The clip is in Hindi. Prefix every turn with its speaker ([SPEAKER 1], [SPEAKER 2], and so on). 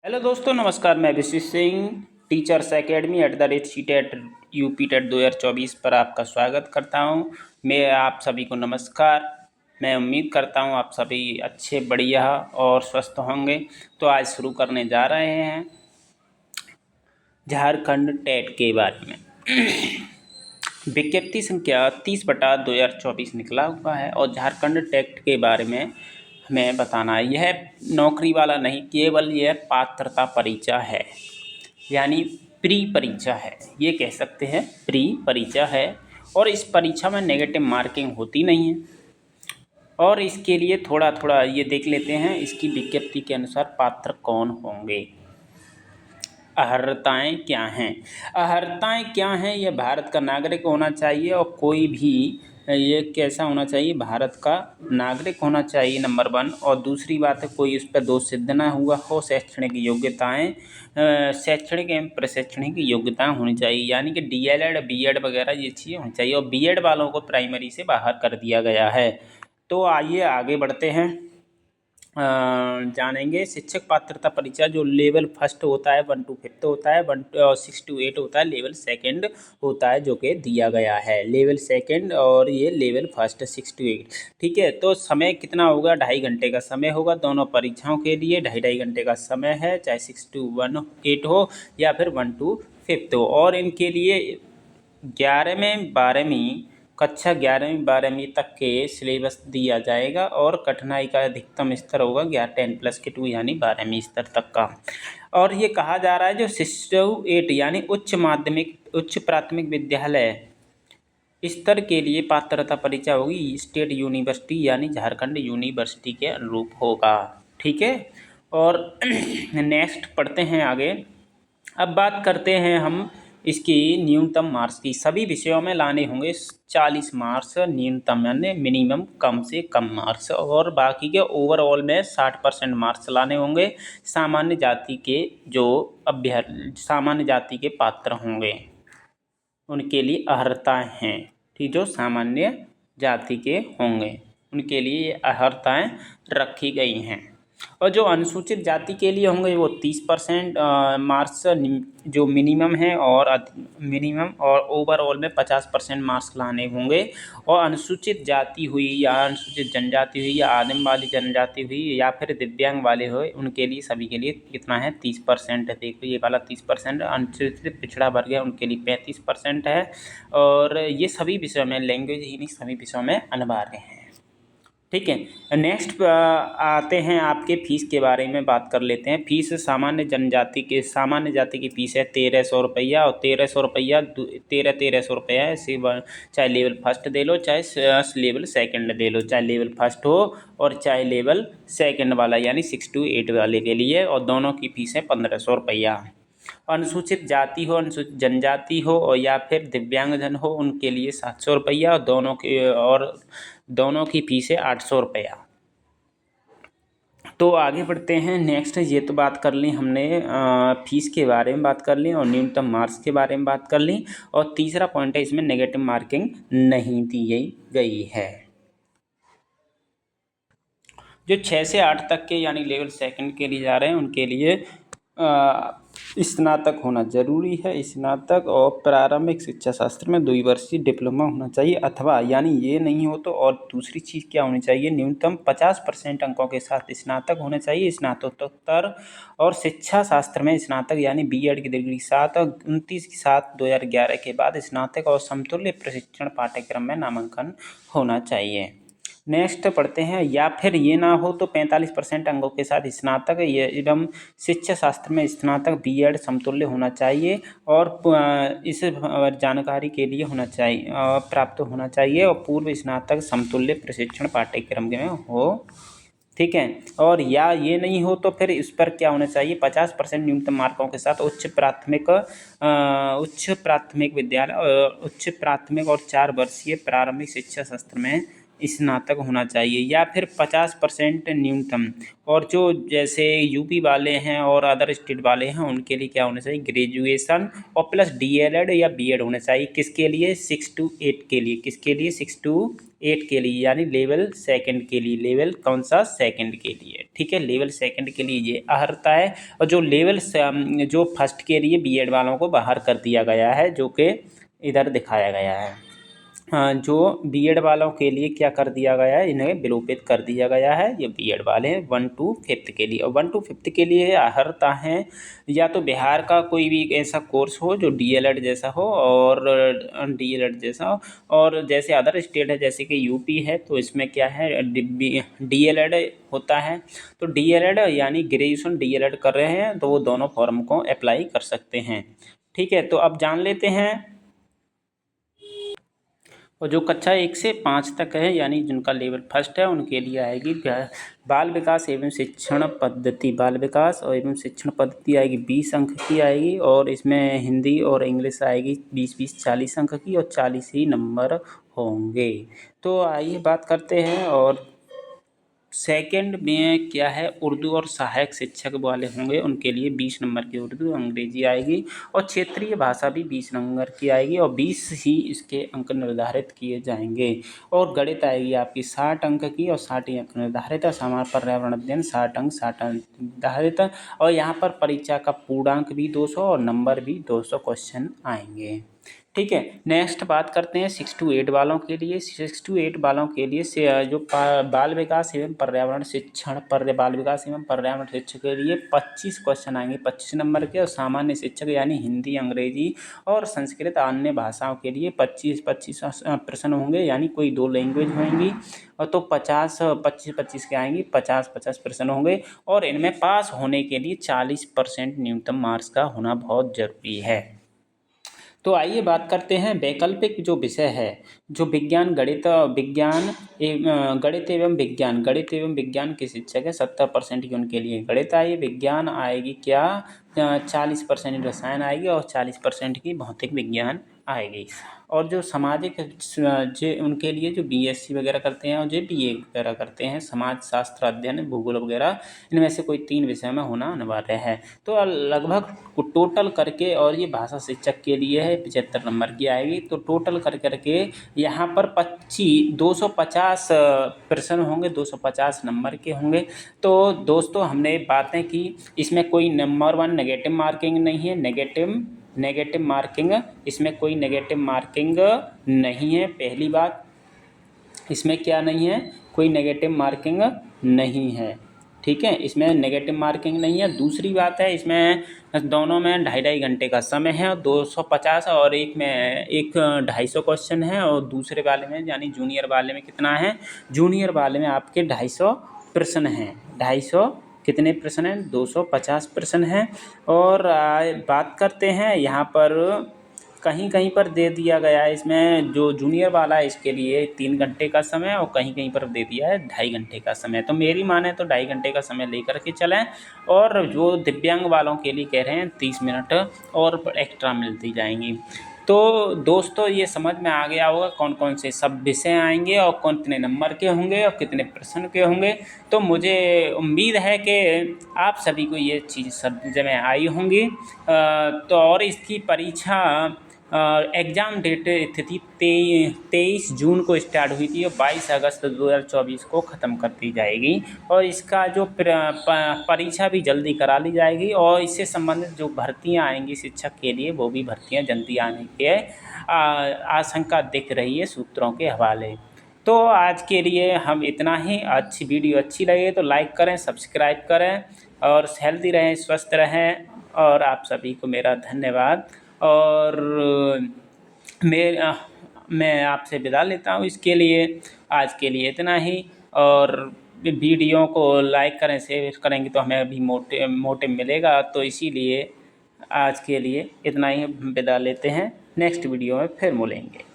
[SPEAKER 1] हेलो दोस्तों, नमस्कार। मैं Vishish Singh Teachers Academy @CTET UPTET 2024 पर आपका स्वागत करता हूं। मैं आप सभी को नमस्कार। मैं उम्मीद करता हूं आप सभी अच्छे, बढ़िया और स्वस्थ होंगे। तो आज शुरू करने जा रहे हैं झारखंड टेट के बारे में। विज्ञप्ति संख्या 30/2024 निकला हुआ है और झारखंड टेट के बारे में हमें बताना है। यह नौकरी वाला नहीं, केवल यह पात्रता परीक्षा है, यानी प्री परीक्षा है। ये कह सकते हैं प्री परीक्षा है और इस परीक्षा में नेगेटिव मार्किंग होती नहीं है। और इसके लिए थोड़ा थोड़ा ये देख लेते हैं, इसकी विज्ञप्ति के अनुसार पात्र कौन होंगे, अर्हताएँ क्या हैं। अर्हताएँ क्या हैं? यह भारत का नागरिक होना चाहिए और कोई भी ये कैसा होना चाहिए, भारत का नागरिक होना चाहिए, नंबर 1। और दूसरी बात है, कोई उस पर दोष सिद्ध ना हुआ हो। शैक्षणिक योग्यताएँ, शैक्षणिक एवं प्रशैक्षणिक योग्यताएँ होनी चाहिए, यानी कि DLED BEd वगैरह ये चीज़ें होनी चाहिए। और BEd वालों को प्राइमरी से बाहर कर दिया गया है। तो आइए आगे बढ़ते हैं, जानेंगे शिक्षक पात्रता परीक्षा जो लेवल फर्स्ट होता है, 1 to 5 होता है, 6 to 8 होता है, लेवल सेकंड होता है जो कि दिया गया है। लेवल सेकंड और ये लेवल फर्स्ट 6 to 8। ठीक है, तो समय कितना होगा? 2.5 घंटे का समय होगा दोनों परीक्षाओं के लिए। 2.5 घंटे का समय है, चाहे 6 to 8 हो या फिर 1 to 5 हो। और इनके लिए 11वीं 12वीं कक्षा 11वीं 12वीं तक के सिलेबस दिया जाएगा और कठिनाई का अधिकतम स्तर होगा 10 + 2 यानी 12वीं स्तर तक का। और ये कहा जा रहा है जो 6 to 8 यानी उच्च प्राथमिक विद्यालय स्तर के लिए पात्रता परीक्षा होगी, स्टेट यूनिवर्सिटी यानी झारखंड यूनिवर्सिटी के अनुरूप होगा। ठीक है, और नेक्स्ट पढ़ते हैं आगे। अब बात करते हैं हम इसकी न्यूनतम मार्क्स की। सभी विषयों में लाने होंगे 40 मार्क्स न्यूनतम, यानी मिनिमम कम से कम मार्क्स, और बाकी के ओवरऑल में 60% मार्क्स लाने होंगे। सामान्य जाति के जो सामान्य जाति के पात्र होंगे उनके लिए अर्हताएँ हैं। ठीक, जो सामान्य जाति के होंगे उनके लिए ये अर्हताएँ रखी गई हैं। और जो अनुसूचित जाति के लिए होंगे वो 30% मार्क्स जो मिनिमम है, और मिनिमम और ओवरऑल में 50% मार्क्स लाने होंगे। और अनुसूचित जाति हुई या अनुसूचित जनजाति हुई या आदिम वाली जनजाति हुई या फिर दिव्यांग वाले हुए, उनके लिए सभी के लिए कितना है? 30% है। देखो ये वाला 30%। अनुसूचित पिछड़ा वर्ग है उनके लिए 35% है। और ये सभी विषयों में, लैंग्वेज ही नहीं सभी विषयों में अनिवार्य है। ठीक है, नेक्स्ट आते हैं आपके फीस के बारे में बात कर लेते हैं। फीस सामान्य जाति की फीस है 1300 रुपया, और 1300 रुपया 1300 रुपया है। चाहे लेवल फर्स्ट दे लो, चाहे लेवल सेकंड दे लो, चाहे लेवल फर्स्ट हो और चाहे लेवल सेकंड वाला यानी 6 to 8 वाले के लिए, और दोनों की फीस है 1500 रुपया। अनुसूचित जाति हो, अनुसूचित जनजाति हो और या फिर दिव्यांगजन हो, उनके लिए 700 रुपया, और दोनों की फीस है 800 रुपया। तो आगे बढ़ते हैं। नेक्स्ट, ये तो बात कर ली हमने, फीस के बारे में बात कर ली और न्यूनतम मार्क्स के बारे में बात कर ली। और तीसरा पॉइंट है, इसमें नेगेटिव मार्किंग नहीं दी गई है। जो 6 से 8 तक के यानी लेवल सेकंड के लिए जा रहे हैं उनके लिए स्नातक होना जरूरी है, स्नातक। और प्रारंभिक शिक्षा शास्त्र में 2 वर्षीय डिप्लोमा होना चाहिए, अथवा यानी ये नहीं हो तो और दूसरी चीज़ क्या होनी चाहिए? न्यूनतम 50% अंकों के साथ स्नातक होना चाहिए, स्नातकोत्तर। और शिक्षा शास्त्र में स्नातक यानी BEd की डिग्री 29/7/2011 के बाद स्नातक और समतुल्य प्रशिक्षण पाठ्यक्रम में नामांकन होना चाहिए। नेक्स्ट पढ़ते हैं, या फिर ये ना हो तो 45% अंकों के साथ स्नातक एवं शिक्षा शास्त्र में स्नातक BEd समतुल्य होना चाहिए, और इस जानकारी के लिए होना चाहिए, प्राप्त होना चाहिए, और पूर्व स्नातक समतुल्य प्रशिक्षण पाठ्यक्रम में हो। ठीक है, और या ये नहीं हो तो फिर इस पर क्या होना चाहिए? 50% न्यूनतम मार्कों के साथ उच्च प्राथमिक विद्यालय, उच्च प्राथमिक और 4 वर्षीय प्रारंभिक शिक्षा शास्त्र में स्नातक होना चाहिए या फिर 50% न्यूनतम। और जो जैसे यूपी वाले हैं और अदर स्टेट वाले हैं उनके लिए क्या होना चाहिए, ग्रेजुएशन और प्लस डीएलएड या बीएड होना चाहिए। किसके लिए, 6 to 8 के लिए। किसके लिए, 6 to 8 के लिए, यानी लेवल सेकंड के लिए। लेवल कौन सा, सेकंड के लिए, ठीक है। लेवल सेकंड के लिए ये अर्हता है। और जो लेवल जो फर्स्ट के लिए बीएड वालों को बाहर कर दिया गया है, जो कि इधर दिखाया गया है। जो बीएड वालों के लिए क्या कर दिया गया है, इन्हें विलोपित कर दिया गया है। ये बीएड वाले हैं 1 to 5 के लिए। और 1 to 5 के लिए अर्हता है या तो बिहार का कोई भी ऐसा कोर्स हो जो डीएलएड जैसा हो, और डीएलएड जैसा हो। और जैसे अदर स्टेट है जैसे कि यूपी है, तो इसमें क्या है, डीएलएड होता है। तो डीएलएड यानी ग्रेजुएशन डीएलएड कर रहे हैं तो वो दोनों फॉर्म को अप्लाई कर सकते हैं, ठीक है। तो अब जान लेते हैं। और जो कक्षा 1 से 5 तक है, यानी जिनका लेवल फर्स्ट है, उनके लिए आएगी बाल विकास एवं शिक्षण पद्धति। बाल विकास और एवं शिक्षण पद्धति आएगी 20 अंक की आएगी। और इसमें हिंदी और इंग्लिश आएगी 20-20 40 अंक की, और 40 ही नंबर होंगे। तो आइए बात करते हैं। और सेकंड में क्या है, उर्दू और सहायक शिक्षक वाले होंगे, उनके लिए 20 नंबर की उर्दू अंग्रेजी आएगी। और क्षेत्रीय भाषा भी 20 नंबर की आएगी, और 20 ही इसके अंक निर्धारित किए जाएंगे। और गणित आएगी आपकी 60 अंक की, और 60 ही अंक निर्धारित है। समाज पर्यावरण अध्ययन 60 अंक 60 अंक निर्धारित। और यहाँ पर परीक्षा का पूर्णांक भी 200 और नंबर भी 200 क्वेश्चन आएंगे, ठीक है। नेक्स्ट बात करते हैं 6 to 8 वालों के लिए। 6 to 8 वालों के लिए से जो बाल विकास एवं पर्यावरण शिक्षण बाल विकास एवं पर्यावरण शिक्षक के लिए 25 क्वेश्चन आएंगे 25 नंबर के। और सामान्य शिक्षक यानी हिंदी, अंग्रेजी और संस्कृत अन्य भाषाओं के लिए 25 प्रश्न होंगे, यानी कोई 2 लैंग्वेज होंगी। और तो 25 के आएंगी, 50 प्रश्न होंगे। और इनमें पास होने के लिए 40% न्यूनतम मार्क्स का होना बहुत जरूरी है। तो आइए बात करते हैं वैकल्पिक जो विषय है, जो विज्ञान, गणित गणित एवं विज्ञान के शिक्षक है 70% की उनके लिए गणित आएगी। विज्ञान आएगी क्या, 40% रसायन आएगी, और 40% की भौतिक विज्ञान आएगी। और जो सामाजिक उनके लिए जो बीएससी वगैरह करते हैं और जो बीए वगैरह करते हैं, समाज शास्त्र अध्ययन, भूगोल वगैरह, इनमें से कोई 3 विषय में होना अनिवार्य है। तो लगभग टोटल करके, और ये भाषा शिक्षक के लिए है 75 नंबर की आएगी। तो टोटल करके यहाँ पर 250 प्रश्न होंगे, 250 नंबर के होंगे। तो दोस्तों हमने बातें की, इसमें कोई नंबर 1 नेगेटिव मार्किंग नहीं है। नेगेटिव मार्किंग, इसमें कोई नेगेटिव मार्किंग नहीं है। पहली बात, इसमें क्या नहीं है, कोई नेगेटिव मार्किंग नहीं है, ठीक है। इसमें नेगेटिव मार्किंग नहीं है। दूसरी बात है, इसमें दोनों में 2.5 घंटे का समय है, और 250 और एक में 250 क्वेश्चन है। और दूसरे वाले में यानी जूनियर वाले में कितना है, जूनियर वाले में आपके 250 प्रश्न हैं। 250 कितने प्रश्न हैं, 250 प्रश्न हैं। और बात करते हैं यहाँ पर, कहीं कहीं पर दे दिया गया है इसमें, जो जूनियर वाला है इसके लिए 3 घंटे का समय, और कहीं कहीं पर दे दिया है 2.5 घंटे का समय। तो मेरी माने तो 2.5 घंटे का समय लेकर के चलें। और जो दिव्यांग वालों के लिए कह रहे हैं 30 मिनट और एक्स्ट्रा मिलती जाएंगी। तो दोस्तों ये समझ में आ गया होगा कौन कौन से सब विषय आएंगे, और कितने नंबर के होंगे, और कितने प्रश्न के होंगे। तो मुझे उम्मीद है कि आप सभी को ये चीज़ सब जगह आई होंगी। तो और इसकी परीक्षा एग्ज़ाम डेट थी 23 जून को स्टार्ट हुई थी, और 22 अगस्त 2024 को ख़त्म कर दी जाएगी। और इसका जो परीक्षा भी जल्दी करा ली जाएगी। और इससे संबंधित जो भर्तियां आएंगी शिक्षक के लिए, वो भी भर्तियां जल्दी आने के आशंका दिख रही है सूत्रों के हवाले। तो आज के लिए हम इतना ही। अच्छी वीडियो अच्छी लगे तो लाइक करें, सब्सक्राइब करें, और हेल्दी रहें, स्वस्थ रहें। और आप सभी को मेरा धन्यवाद। और मैं आपसे विदा लेता हूँ इसके लिए। आज के लिए इतना ही। और वीडियो को लाइक करें, शेयर करेंगे तो हमें भी मोटिव मिलेगा। तो इसीलिए आज के लिए इतना ही, विदा लेते हैं। नेक्स्ट वीडियो में फिर मिलेंगे।